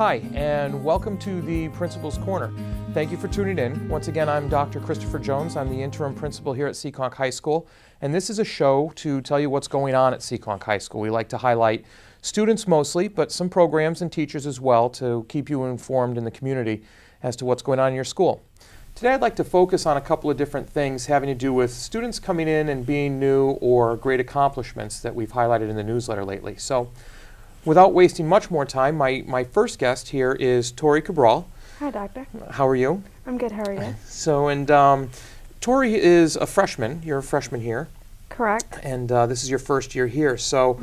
Hi, and welcome to the Principal's Corner. Thank you for tuning in. Once again, I'm Dr. Christopher Jones. I'm the interim principal here at Seekonk High School, and this is a show to tell you what's going on at Seekonk High School. We like to highlight students mostly, but some programs and teachers as well to keep you informed in the community as to what's going on in your school. Today I'd like to focus on a couple of different things having to do with students coming in and being new or great accomplishments that we've highlighted in the newsletter lately. So, without wasting much more time, my first guest here is Tory Cabral. Hi, Doctor. How are you? I'm good. How are you? So, Tory is a freshman. You're a freshman here. Correct. And this is your first year here. So,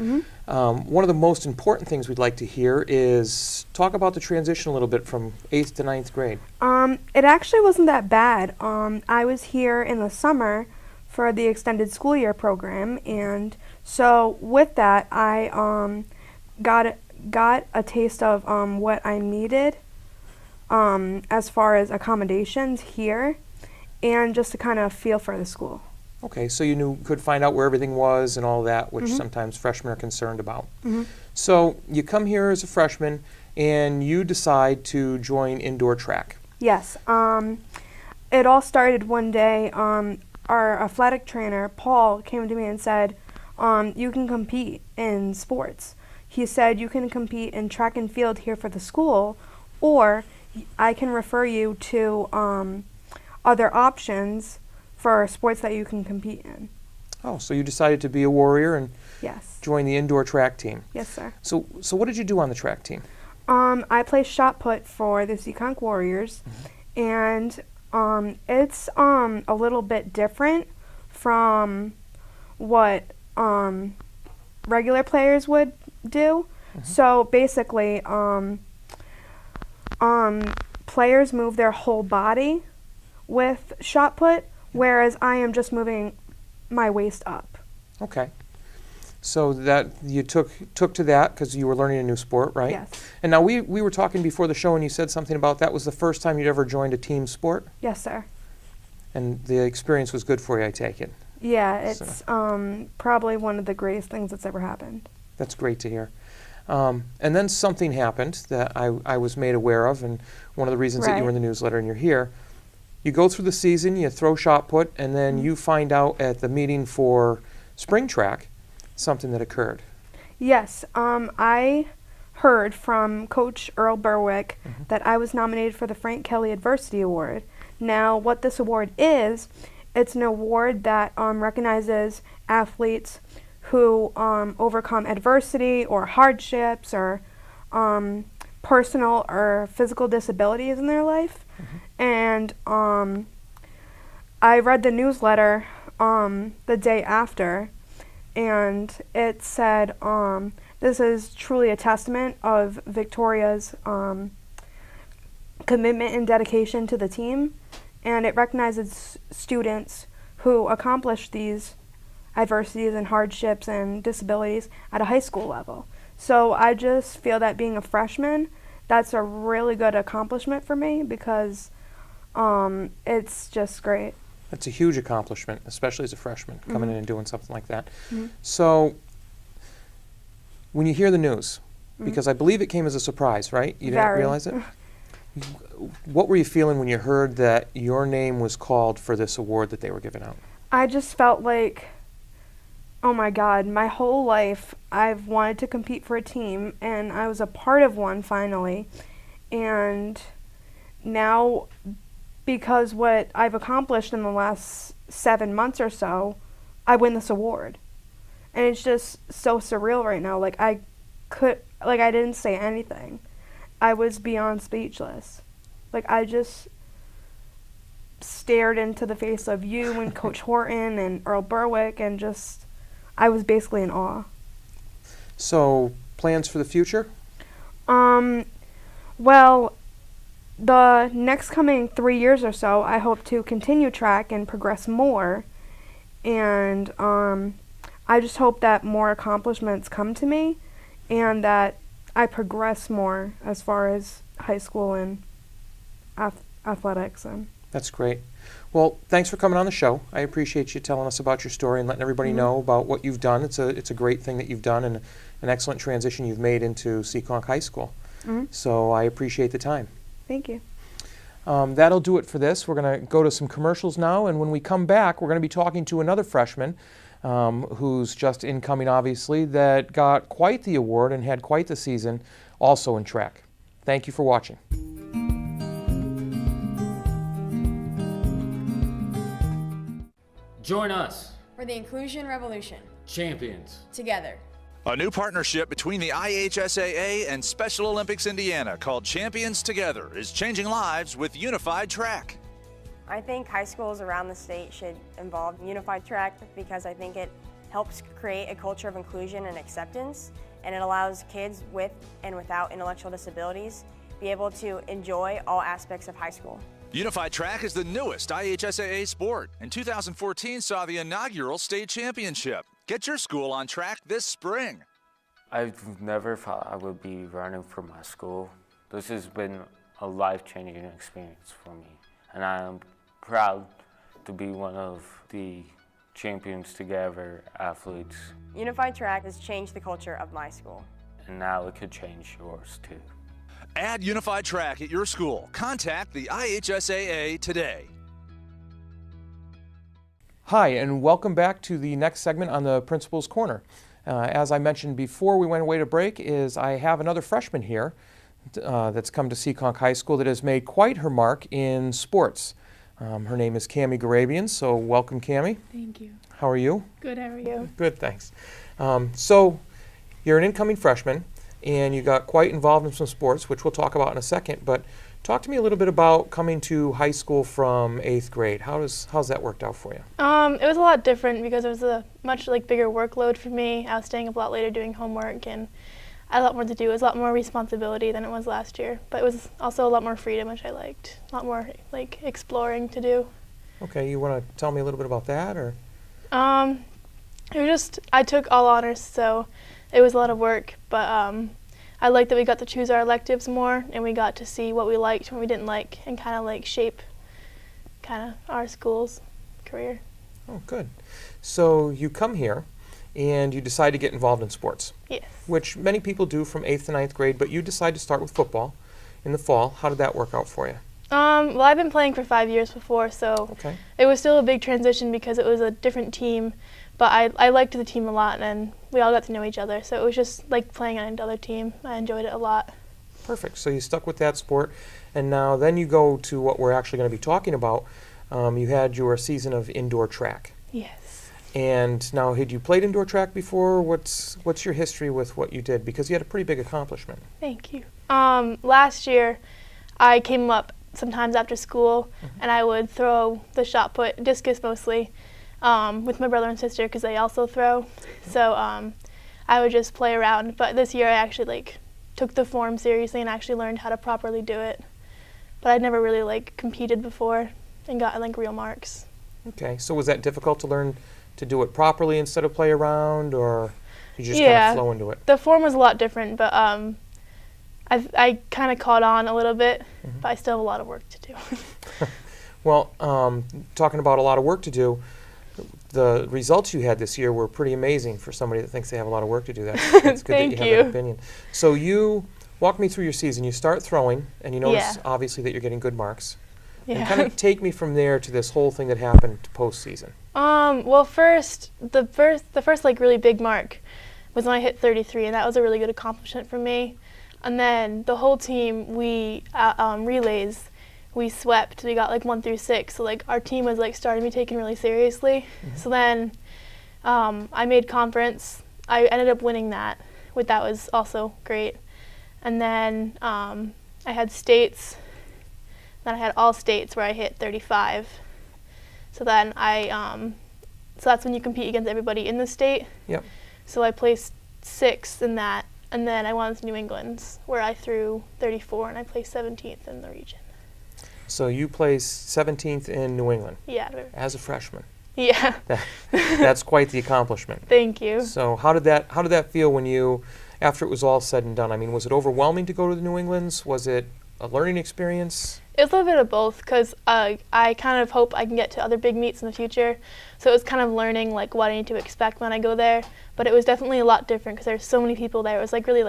one of the most important things we'd like to hear is talk about the transition a little bit from 8th to 9th grade. It actually wasn't that bad. I was here in the summer for the extended school year program, and so with that, I got a taste of what I needed as far as accommodations here, and just to kind of feel for the school. Okay, so you could find out where everything was and all that, which sometimes freshmen are concerned about. So you come here as a freshman, and you decide to join indoor track. Yes. It all started one day. Our athletic trainer, Paul, came to me and said, you can compete in sports. He said, you can compete in track and field here for the school, or I can refer you to other options for sports that you can compete in. Oh, so you decided to be a warrior and Yes. join the indoor track team. Yes, sir. So what did you do on the track team? I play shot put for the Seekonk Warriors, and it's a little bit different from what regular players would do. So basically, players move their whole body with shot put, whereas I am just moving my waist up. Okay. So that you took to that because you were learning a new sport, right? Yes. And now we were talking before the show, and you said something about that was the first time you'd ever joined a team sport? Yes, sir. And the experience was good for you, I take it. Yeah, it's probably one of the greatest things that's ever happened. That's great to hear. And then something happened that I was made aware of, and one of the reasons that you were in the newsletter and you're here. You go through the season, you throw shot put, and then you find out at the meeting for spring track something that occurred. Yes, I heard from Coach Earl Berwick that I was nominated for the Frank Kelly Adversity Award. Now, what this award is, it's an award that recognizes athletes who overcome adversity or hardships or personal or physical disabilities in their life. And I read the newsletter the day after, and it said, this is truly a testament of Victoria's commitment and dedication to the team, and it recognizes students who accomplish these adversities and hardships and disabilities at a high school level. So I just feel that being a freshman, that's a really good accomplishment for me because it's just great. That's a huge accomplishment, especially as a freshman, coming in and doing something like that. So when you hear the news, because I believe it came as a surprise, right? You didn't realize it? What were you feeling when you heard that your name was called for this award that they were giving out? I just felt like, oh my God, my whole life I've wanted to compete for a team, and I was a part of one finally. And now, because what I've accomplished in the last 7 months or so, I win this award. And it's just so surreal right now. I didn't say anything. I was beyond speechless. I just stared into the face of you and Coach Horton and Earl Berwick, and I was basically in awe. So, plans for the future? Well, the next coming 3 years or so, I hope to continue track and progress more. And I just hope that more accomplishments come to me and that I progress more as far as high school and athletics. That's great. Well, thanks for coming on the show. I appreciate you telling us about your story and letting everybody know about what you've done. It's a great thing that you've done and an excellent transition you've made into Seekonk High School. So I appreciate the time. Thank you. That'll do it for this. We're going to go to some commercials now, and when we come back, we're going to be talking to another freshman who's just incoming, obviously, that got quite the award and had quite the season, also in track. Thank you for watching. Join us for the Inclusion Revolution. Champions. Together. A new partnership between the IHSAA and Special Olympics Indiana called Champions Together is changing lives with Unified Track. I think high schools around the state should involve Unified Track because I think it helps create a culture of inclusion and acceptance, and it allows kids with and without intellectual disabilities be able to enjoy all aspects of high school. Unified Track is the newest IHSAA sport, and 2014 saw the inaugural state championship. Get your school on track this spring. I've never thought I would be running for my school. This has been a life-changing experience for me, and I am proud to be one of the Champions Together athletes. Unified Track has changed the culture of my school. And now it could change yours too. Add Unified Track at your school. Contact the IHSAA today. Hi, and welcome back to the next segment on the Principal's Corner. As I mentioned before we went away to break, is I have another freshman here that's come to Seekonk High School that has made quite her mark in sports. Her name is Cami Garabian, so welcome, Cami. Thank you. How are you? Good, how are you? Good, thanks. So you're an incoming freshman, and you got quite involved in some sports, which we'll talk about in a second, but talk to me a little bit about coming to high school from 8th grade. How's that worked out for you? It was a lot different because it was a much bigger workload for me. I was staying up a lot later doing homework, and I had a lot more to do. It was a lot more responsibility than it was last year, but it was also a lot more freedom, which I liked. A lot more exploring to do. Okay, you want to tell me a little bit about that, or? It was just, I took all honors, so it was a lot of work, but I liked that we got to choose our electives more, and we got to see what we liked and what we didn't like, and kind of shape our school's career. Oh, good. So you come here, and you decide to get involved in sports. Yes. Which many people do from 8th to 9th grade, but you decide to start with football in the fall. How did that work out for you? Well, I've been playing for 5 years before, so Okay. it was still a big transition because it was a different team, but I liked the team a lot, and we all got to know each other, so it was just like playing on another team. I enjoyed it a lot. Perfect. So you stuck with that sport, and now then you go to what we're actually going to be talking about. You had your season of indoor track. Yes. And now, had you played indoor track before? What's your history with what you did? Because you had a pretty big accomplishment. Thank you. Last year, I came up sometimes after school, and I would throw the shot put, discus mostly, with my brother and sister because they also throw. So I would just play around. But this year I actually took the form seriously and actually learned how to properly do it. But I'd never really competed before and gotten real marks. Okay. So was that difficult to learn to do it properly instead of play around, or you just kind Yeah, of flow into it? the form was a lot different, but I kind of caught on a little bit, but I still have a lot of work to do. Well, talking about a lot of work to do, the results you had this year were pretty amazing for somebody that thinks they have a lot of work to do. That's good that Thank you have that opinion. So you walk me through your season. You start throwing, and you notice obviously that you're getting good marks. Yeah. And kind of take me from there to this whole thing that happened to postseason. Well, the first really big mark was when I hit 33, and that was a really good accomplishment for me. And then the whole team, we relays, we swept. We got 1 through 6, so our team was starting to be taken really seriously. So then I made conference. I ended up winning that, which that was also great. And then I had states. Then I had all states where I hit 35. So then so that's when you compete against everybody in the state. Yep. So I placed 6th in that, and then I won New England's where I threw 34 and I placed 17th in the region. So you placed 17th in New England. Yeah. As a freshman. Yeah. That's quite the accomplishment. Thank you. So how did that feel when you, after it was all said and done? I mean, was it overwhelming to go to the New England's? Was it a learning experience? It was a little bit of both because I kind of hope I can get to other big meets in the future. So it was kind of learning what I need to expect when I go there. But it was definitely a lot different because there's so many people there. It was really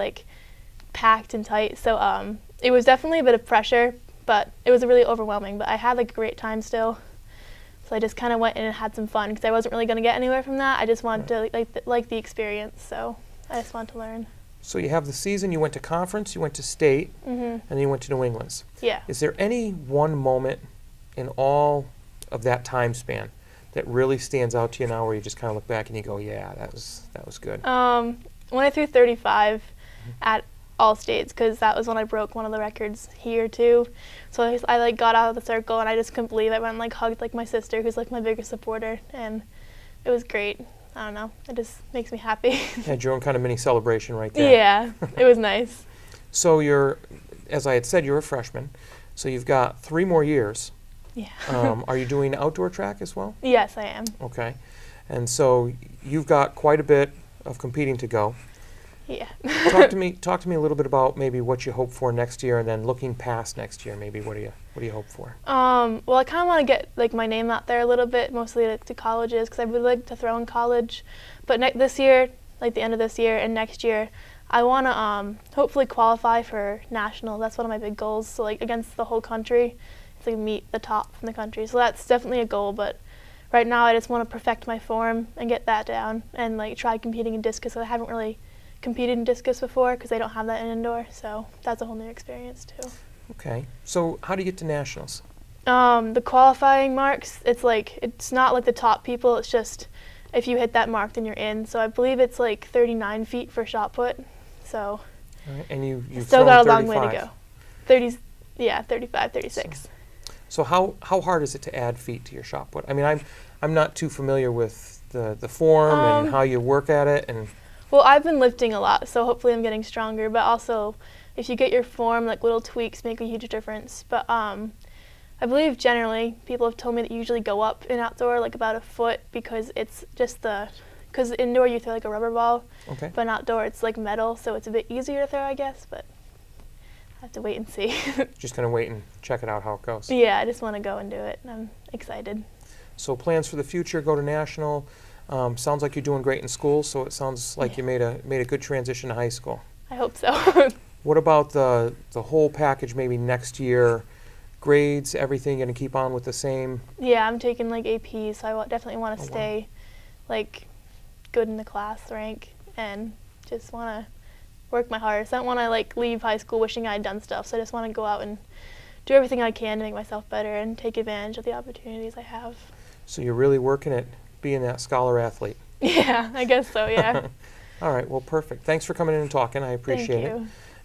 packed and tight. So it was definitely a bit of pressure, but it was really overwhelming. But I had like a great time still. So I just kind of went in and had some fun because I wasn't really going to get anywhere from that. I just wanted to like the experience, so I just wanted to learn. So you have the season, you went to conference, you went to state, and then you went to New England's. Yeah. Is there any one moment in all of that time span that really stands out to you now where you just kind of look back and you go, yeah, that was good? When I threw 35 at all states, because that was when I broke one of the records here too. So I like got out of the circle and I just couldn't believe it. I went and like hugged like my sister, who's like my biggest supporter, and it was great. I don't know, it just makes me happy. Had your own kind of mini celebration right there. Yeah, it was nice. So as I had said, you're a freshman, so you've got 3 more years. Yeah. Are you doing outdoor track as well? Yes, I am. Okay, and so you've got quite a bit of competing to go. Yeah. Talk to me a little bit about maybe what you hope for next year, and then looking past next year, maybe what do you hope for? Well, I kind of want to get like my name out there a little bit, mostly like, to colleges, because I would like to throw in college. But this year, like the end of this year and next year, I want to hopefully qualify for national. That's one of my big goals. So like against the whole country, to like, meet the top from the country. So that's definitely a goal. But right now, I just want to perfect my form and get that down, and like try competing in discus. I haven't really competed in discus before because they don't have that in indoor, so that's a whole new experience too. Okay, so how do you get to nationals? The qualifying marks, it's not like the top people, it's just if you hit that mark then you're in. So I believe it's like 39 feet for shot put, so all right, and you've still got a 35. long way to go. 35, 36. So how hard is it to add feet to your shot put? I mean, I'm not too familiar with the form and how you work at it. And well, I've been lifting a lot, so hopefully I'm getting stronger, but also if you get your form, like little tweaks make a huge difference. But I believe generally people have told me that you usually go up in outdoor like about a foot because it's just because indoor you throw like a rubber ball, okay, but in outdoor it's like metal, so it's a bit easier to throw, I guess, but I have to wait and see. Just gonna wait and check it out how it goes. Yeah, I just want to go and do it, and I'm excited. So plans for the future, go to national. Sounds like you're doing great in school, so it sounds like you made a good transition to high school. I hope so. What about the whole package maybe next year? Grades, everything, going to keep on with the same? Yeah, I'm taking like AP, so I definitely want to stay like good in the class rank and just want to work my hardest. I don't want to like leave high school wishing I had done stuff, so I just want to go out and do everything I can to make myself better and take advantage of the opportunities I have. So you're really working at being that scholar athlete? Yeah, I guess so, yeah. All right, well, perfect. Thanks for coming in and talking. I appreciate it.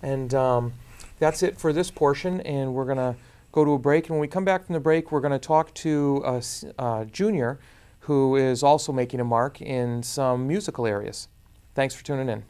Thank you. And that's it for this portion, and we're going to go to a break. And when we come back from the break, we're going to talk to a junior who is also making a mark in some musical areas. Thanks for tuning in.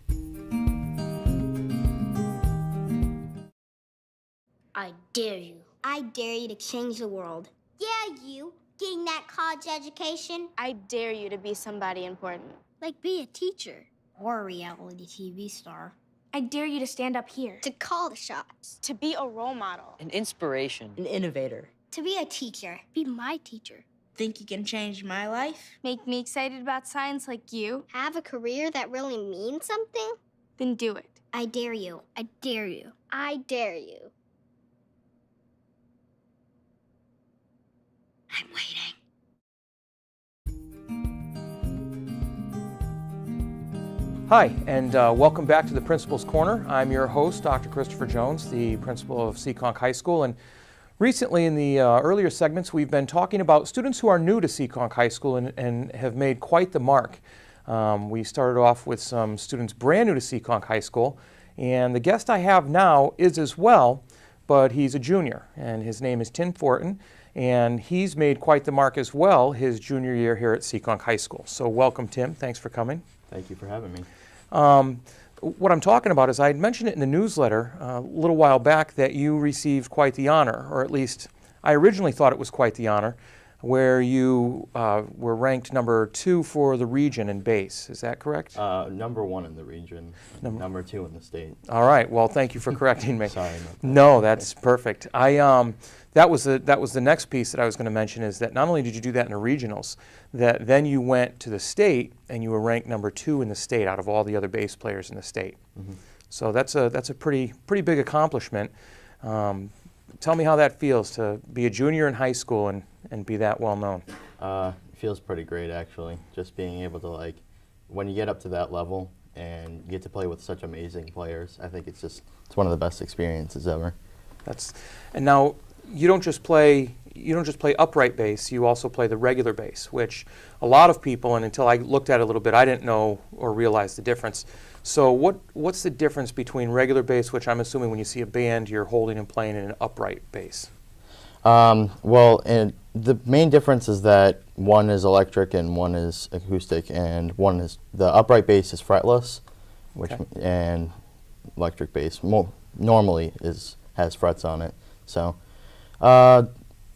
I dare you. I dare you to change the world. Yeah, you. Getting that college education. I dare you to be somebody important. Like be a teacher. Or a reality TV star. I dare you to stand up here. To call the shots. To be a role model. An inspiration. An innovator. To be a teacher. Be my teacher. Think you can change my life? Make me excited about science like you. Have a career that really means something? Then do it. I dare you. I dare you. I dare you. I'm waiting. Hi, and welcome back to the Principal's Corner. I'm your host, Dr. Christopher Jones, the principal of Seekonk High School. And recently in the earlier segments, we've been talking about students who are new to Seekonk High School and have made quite the mark. We started off with some students brand new to Seekonk High School, and the guest I have now is as well, but he's a junior, and his name is Tim Fortin, and he's made quite the mark as well his junior year here at Seekonk High School. So welcome, Tim. Thanks for coming. Thank you for having me. What I'm talking about is I had mentioned it in the newsletter a little while back that you received quite the honor, or at least I originally thought it was quite the honor. where you were ranked number 2 for the region in bass. Is that correct? Number 1 in the region, number 2 in the state. All right. Well, thank you for correcting me. Sorry about that. No, that's perfect. That was the next piece that I was going to mention, is that not only did you do that in the regionals, that then you went to the state and you were ranked number 2 in the state out of all the other bass players in the state. Mm-hmm. So that's a pretty big accomplishment. Tell me how that feels to be a junior in high school and be that well known. It feels pretty great, actually. Just being able to, like, when you get up to that level and you get to play with such amazing players, I think it's one of the best experiences ever. And now you don't just play upright bass, you also play the regular bass, which a lot of people, and until I looked at it a little bit, I didn't know or realize the difference. So what's the difference between regular bass, which I'm assuming when you see a band you're holding and playing, in an upright bass? Well, and the main difference is that one is electric and one is acoustic, and the upright bass is fretless, and electric bass normally has frets on it. So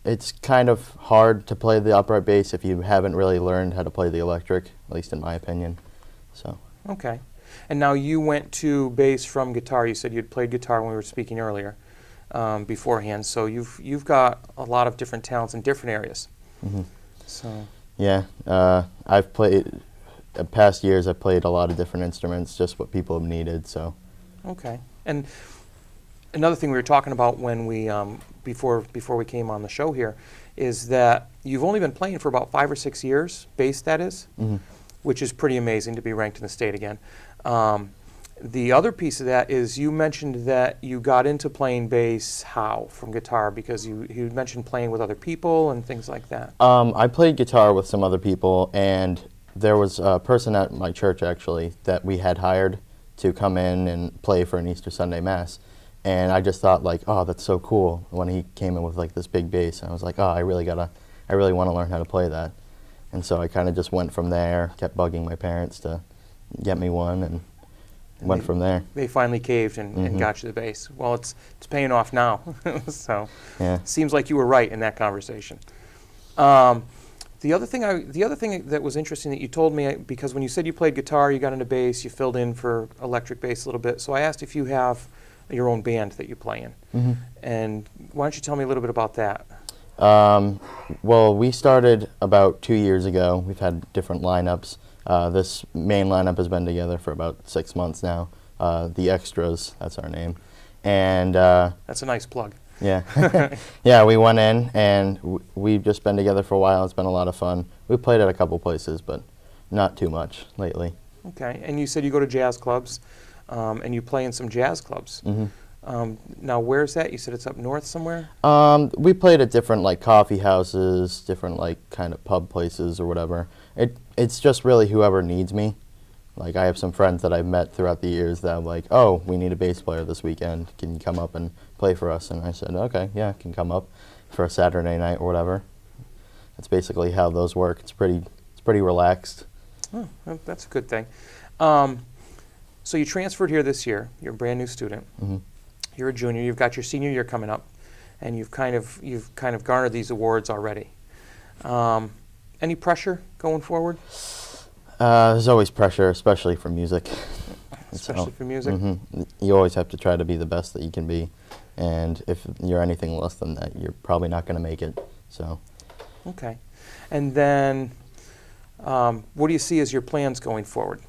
it's kind of hard to play the upright bass if you haven't really learned how to play the electric, at least in my opinion. So. Okay. And now you went to bass from guitar. You said you'd played guitar when we were speaking earlier, beforehand. So you've got a lot of different talents in different areas. Mm-hmm. So. Yeah, I've played. Past years, I've played a lot of different instruments, just what people have needed. So. Okay. And another thing we were talking about when we before we came on the show here is that you've only been playing for about 5 or 6 years, bass that is, mm-hmm. which is pretty amazing to be ranked in the state again. The other piece of that is you mentioned that you got into playing bass from guitar, because you mentioned playing with other people and things like that. I played guitar with some other people, and there was a person at my church actually that we had hired to come in and play for an Easter Sunday Mass. And I just thought, like, oh, that's so cool when he came in with like this big bass. And I was like, oh, I really want to learn how to play that. And so I kind of just went from there, kept bugging my parents to get me one, and went from there. They finally caved and got you the bass. Well, it's paying off now. So yeah. Seems like you were right in that conversation. The other thing that was interesting that you told me, because when you said you played guitar, you got into bass, you filled in for electric bass a little bit. So I asked if you have your own band that you play in. Mm-hmm. And why don't you tell me a little bit about that? Well, we started about 2 years ago. We've had different lineups. This main lineup has been together for about 6 months now. The Extras, that's our name. And that's a nice plug. Yeah. Yeah, we went in, and we've just been together for a while. It's been a lot of fun. We played at a couple places, but not too much lately. Okay. And you said you go to jazz clubs, and you play in some jazz clubs. Mm-hmm. Now, where's that? You said it's up north somewhere? We played at different, like, coffee houses, different, like, kind of pub places or whatever. It's just really whoever needs me. Like, I have some friends that I've met throughout the years that I'm like, oh, we need a bass player this weekend. Can you come up and play for us? And I said, okay, yeah, I can come up for a Saturday night or whatever. That's basically how those work. It's pretty relaxed. Oh, that's a good thing. So you transferred here this year. You're a brand new student. Mm-hmm. You're a junior. You've got your senior year coming up, and you've kind of garnered these awards already. Any pressure going forward? There's always pressure, especially for music. Especially for music? Mm-hmm. You always have to try to be the best that you can be, and if you're anything less than that, you're probably not going to make it. So. Okay. And then what do you see as your plans going forward?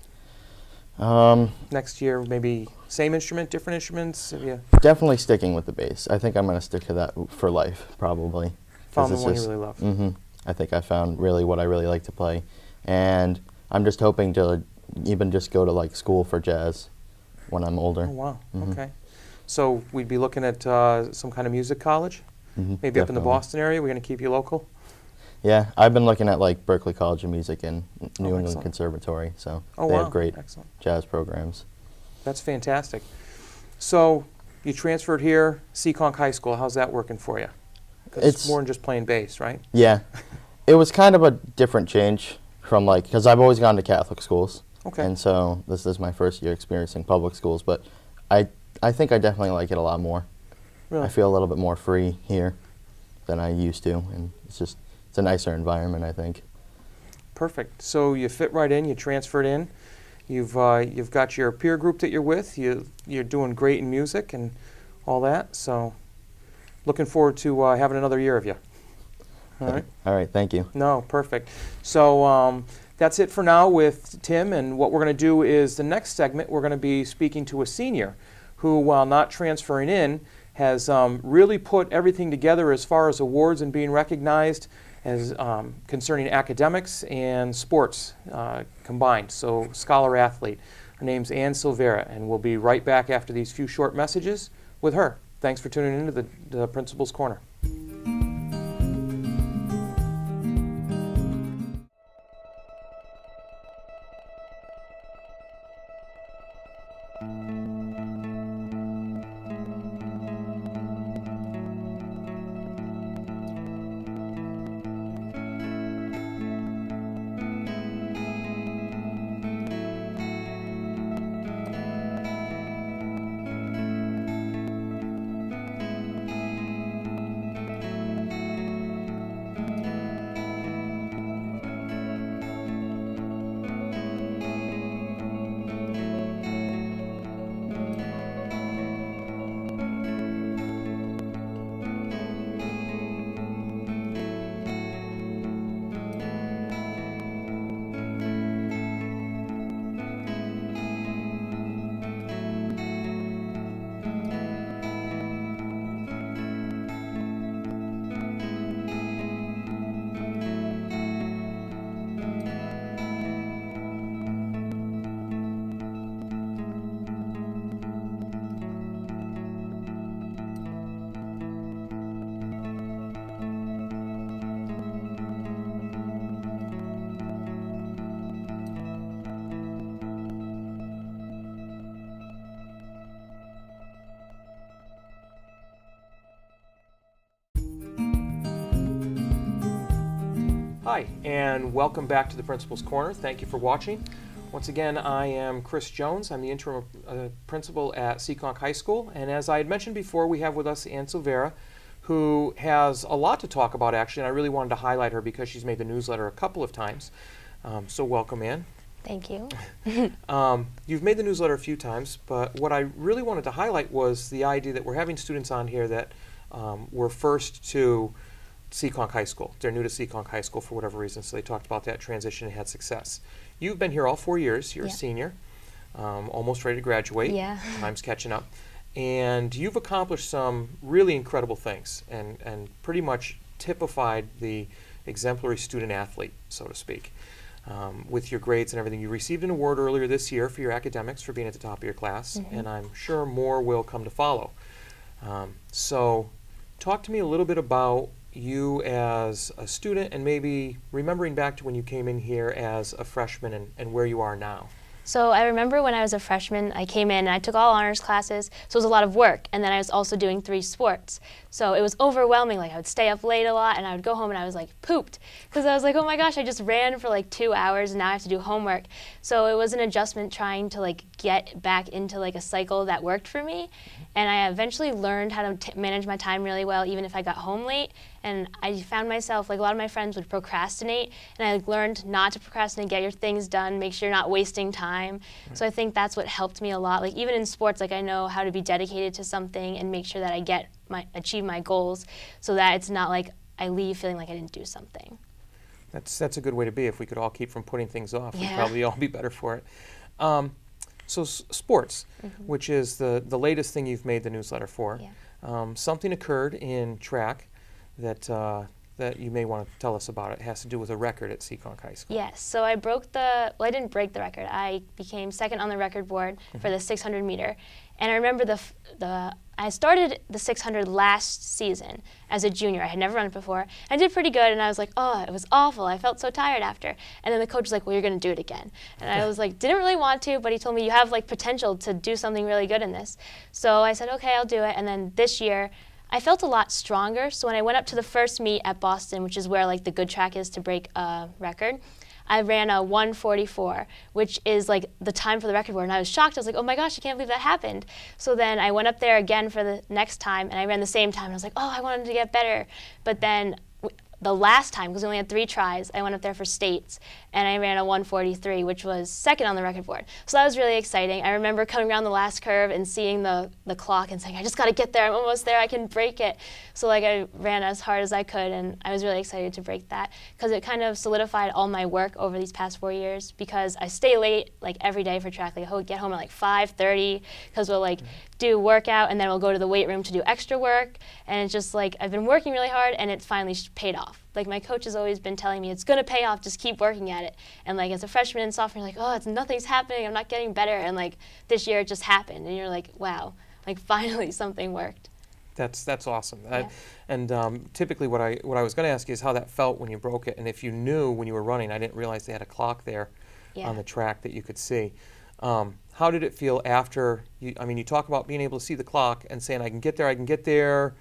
Next year, maybe same instrument, different instruments? Definitely sticking with the bass. I think I'm going to stick to that for life, probably. Found the one you really love. Mm-hmm. I think I found really what I really like to play, and I'm just hoping to even just go to like school for jazz when I'm older. Oh wow! Mm-hmm. Okay, so we'd be looking at some kind of music college, mm-hmm, maybe up in the Boston area. We're going to keep you local. Yeah, I've been looking at like Berklee College of Music and New England excellent. Conservatory, so Oh, they wow. have great Excellent. jazz programs. That's fantastic. So you transferred here, Seekonk High School. How's that working for you? 'Cause it's more than just playing bass, right? Yeah, it was kind of a different change from like, because I've always gone to Catholic schools, okay, and so this is my first year experiencing public schools. But I think I definitely like it a lot more. Really? I feel a little bit more free here than I used to, and it's it's a nicer environment, I think. Perfect. So you fit right in. You transferred in. You've got your peer group that you're with. You're doing great in music and all that. So looking forward to having another year of you. All right. All right. Thank you. No, perfect. So that's it for now with Tim. And what we're going to do is the next segment, we're going to be speaking to a senior who, while not transferring in, has really put everything together as far as awards and being recognized as concerning academics and sports combined. So scholar athlete. Her name's Ann Silvera, and we'll be right back after these few short messages with her. Thanks for tuning in to the Principal's Corner. Hi, and welcome back to the Principal's Corner. Thank you for watching. Once again, I am Chris Jones. I'm the interim principal at Seekonk High School, and as I had mentioned before, we have with us Ann Silvera, who has a lot to talk about, actually, and I really wanted to highlight her because she's made the newsletter a couple of times. So welcome, Ann. Thank you. You've made the newsletter a few times, but what I really wanted to highlight was the idea that we're having students on here that were first to Seekonk High School. They're new to Seekonk High School for whatever reason, so they talked about that transition and had success. You've been here all 4 years. You're a senior, almost ready to graduate. Yeah. Time's catching up. And you've accomplished some really incredible things and pretty much typified the exemplary student athlete, so to speak, with your grades and everything. You received an award earlier this year for your academics for being at the top of your class, and I'm sure more will come to follow. So talk to me a little bit about you as a student and maybe remembering back to when you came in here as a freshman and where you are now. So I remember when I was a freshman, I came in and I took all honors classes, so it was a lot of work, and then I was also doing 3 sports. So it was overwhelming. Like, I would stay up late a lot, and I would go home and I was like pooped, because I was like, oh my gosh, I just ran for like 2 hours and now I have to do homework. So it was an adjustment trying to like get back into like a cycle that worked for me, and I eventually learned how to manage my time really well, even if I got home late. And I found myself, like, a lot of my friends would procrastinate, and I learned not to procrastinate, get your things done, make sure you're not wasting time. So I think that's what helped me a lot. Like, even in sports, like, I know how to be dedicated to something and make sure that I achieve my goals, so that it's not like I leave feeling like I didn't do something. That's a good way to be. If we could all keep from putting things off, we'd Yeah. probably all be better for it. So sports, which is the latest thing you've made the newsletter for. Yeah. Something occurred in track that you may want to tell us about. It has to do with a record at Seekonk High School. Yes, so I didn't break the record. I became second on the record board for the 600 meter. And I remember I started the 600 last season as a junior. I had never run it before. I did pretty good, and I was like, oh, it was awful. I felt so tired after. And then the coach was like, well, you're going to do it again. And I was like, didn't really want to, but he told me you have like potential to do something really good in this. So I said, okay, I'll do it. And then this year, I felt a lot stronger. So when I went up to the first meet at Boston, which is where like the good track is to break a record, I ran a 1:44, which is like the time for the record board, and I was shocked. I was like, oh my gosh, I can't believe that happened. So then I went up there again for the next time, and I ran the same time, and I was like, oh, I wanted to get better. But then the last time, because we only had 3 tries, I went up there for states, and I ran a 1:43, which was second on the record board. So that was really exciting. I remember coming around the last curve and seeing the clock and saying, I just got to get there, I'm almost there, I can break it. So like I ran as hard as I could, and I was really excited to break that, because it kind of solidified all my work over these past 4 years, because I stay late like every day for track. Like I'll get home at like 5:30, because we'll like do workout, and then we'll go to the weight room to do extra work, and it's just like I've been working really hard, and it finally paid off. Like my coach has always been telling me it's gonna pay off, just keep working at it. And like as a freshman and sophomore, like, oh, nothing's happening, I'm not getting better, and like this year it just happened, and you're like, wow, like finally something worked. That's awesome. Yeah. And typically what I was going to ask you is how that felt when you broke it, and if you knew when you were running. I didn't realize they had a clock there on the track that you could see. How did it feel after you? I mean, you talk about being able to see the clock and saying, I can get there, I can get there.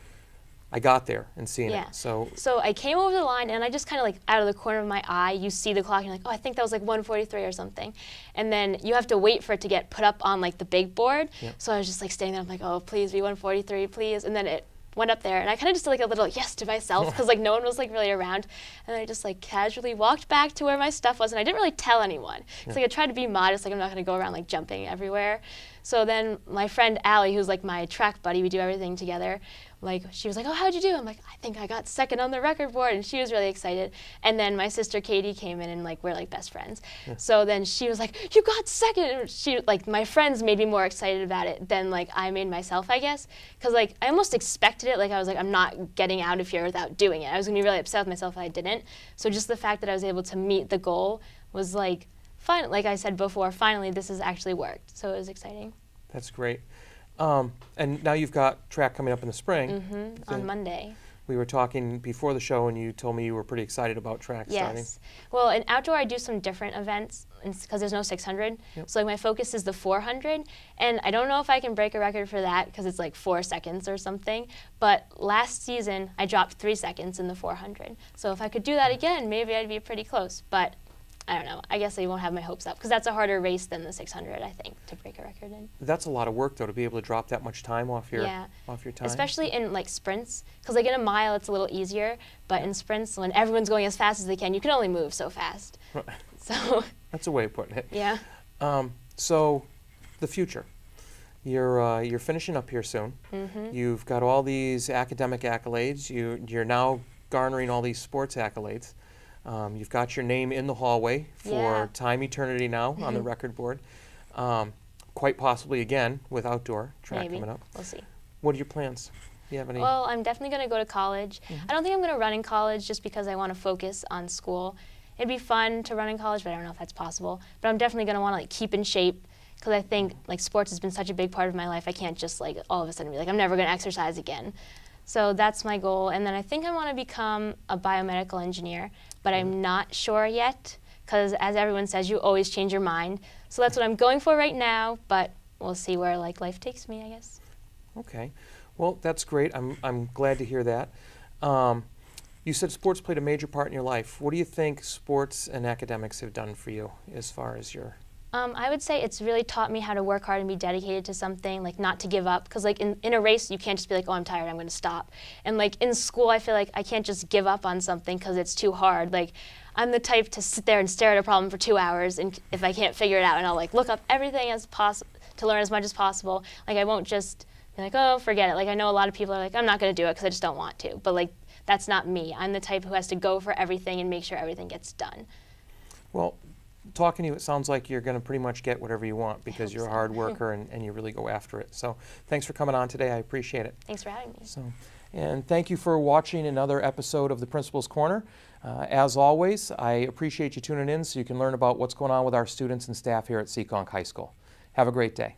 I got there and seeing it. So I came over the line, and I just kind of like out of the corner of my eye, you see the clock, and you're like, oh, I think that was like 1:43 or something. And then you have to wait for it to get put up on like the big board. Yep. So I was just like standing there, I'm like, oh, please be 1:43, please. And then it went up there, and I kind of just did like a little yes to myself, because like no one was like really around. And I just like casually walked back to where my stuff was, and I didn't really tell anyone. Because like I tried to be modest, like I'm not going to go around like jumping everywhere. So then my friend Allie, who's like my track buddy, we do everything together, like she was like, oh, how'd you do? I'm like, I think I got second on the record board, and she was really excited. And then my sister Katie came in, and like we're like best friends. Yeah. So then she was like, you got second. And she like my friends made me more excited about it than like I made myself, I guess, because like I almost expected it. Like I was like, I'm not getting out of here without doing it. I was gonna be really upset with myself if I didn't. So just the fact that I was able to meet the goal was like fun. Like I said before, finally this has actually worked. So it was exciting. That's great. And now you've got track coming up in the spring. On Monday. We were talking before the show, and you told me you were pretty excited about track starting. Yes. Well, in outdoor, I do some different events because there's no 600. Yep. So like my focus is the 400, and I don't know if I can break a record for that because it's like 4 seconds or something. But last season, I dropped 3 seconds in the 400. So if I could do that again, maybe I'd be pretty close. But I don't know. I guess I won't have my hopes up, because that's a harder race than the 600, I think, to break a record in. That's a lot of work, though, to be able to drop that much time off your time. Especially in like sprints, because like in a mile it's a little easier, but in sprints, when everyone's going as fast as they can, you can only move so fast. Right. So that's a way of putting it. Yeah. So the future. You're finishing up here soon. You've got all these academic accolades. You're now garnering all these sports accolades. You've got your name in the hallway for time eternity now on the record board. Quite possibly again with outdoor track coming up. We'll see. What are your plans? Do you have any? Well, I'm definitely going to go to college. I don't think I'm going to run in college just because I want to focus on school. It'd be fun to run in college, but I don't know if that's possible. But I'm definitely going to want to like keep in shape, because I think like sports has been such a big part of my life. I can't just like all of a sudden be like, I'm never going to exercise again. So that's my goal. And then I think I want to become a biomedical engineer, but I'm not sure yet, because as everyone says, you always change your mind. So that's what I'm going for right now, but we'll see where like life takes me, I guess. Okay. Well, that's great. I'm glad to hear that. You said sports played a major part in your life. What do you think sports and academics have done for you as far as your... I would say it's really taught me how to work hard and be dedicated to something, like not to give up. Because like in a race, you can't just be like, oh, I'm tired, I'm going to stop. And like in school, I feel like I can't just give up on something because it's too hard. Like I'm the type to sit there and stare at a problem for 2 hours, and if I can't figure it out, and I'll like look up everything as possible to learn as much as possible. Like I won't just be like, oh, forget it. Like I know a lot of people are like, I'm not going to do it because I just don't want to. But like that's not me. I'm the type who has to go for everything and make sure everything gets done. Well, talking to you, it sounds like you're going to pretty much get whatever you want, because you're a hard worker and you really go after it. So thanks for coming on today. I appreciate it. Thanks for having me. And thank you for watching another episode of the Principal's Corner. As always, I appreciate you tuning in so you can learn about what's going on with our students and staff here at Seekonk High School. Have a great day.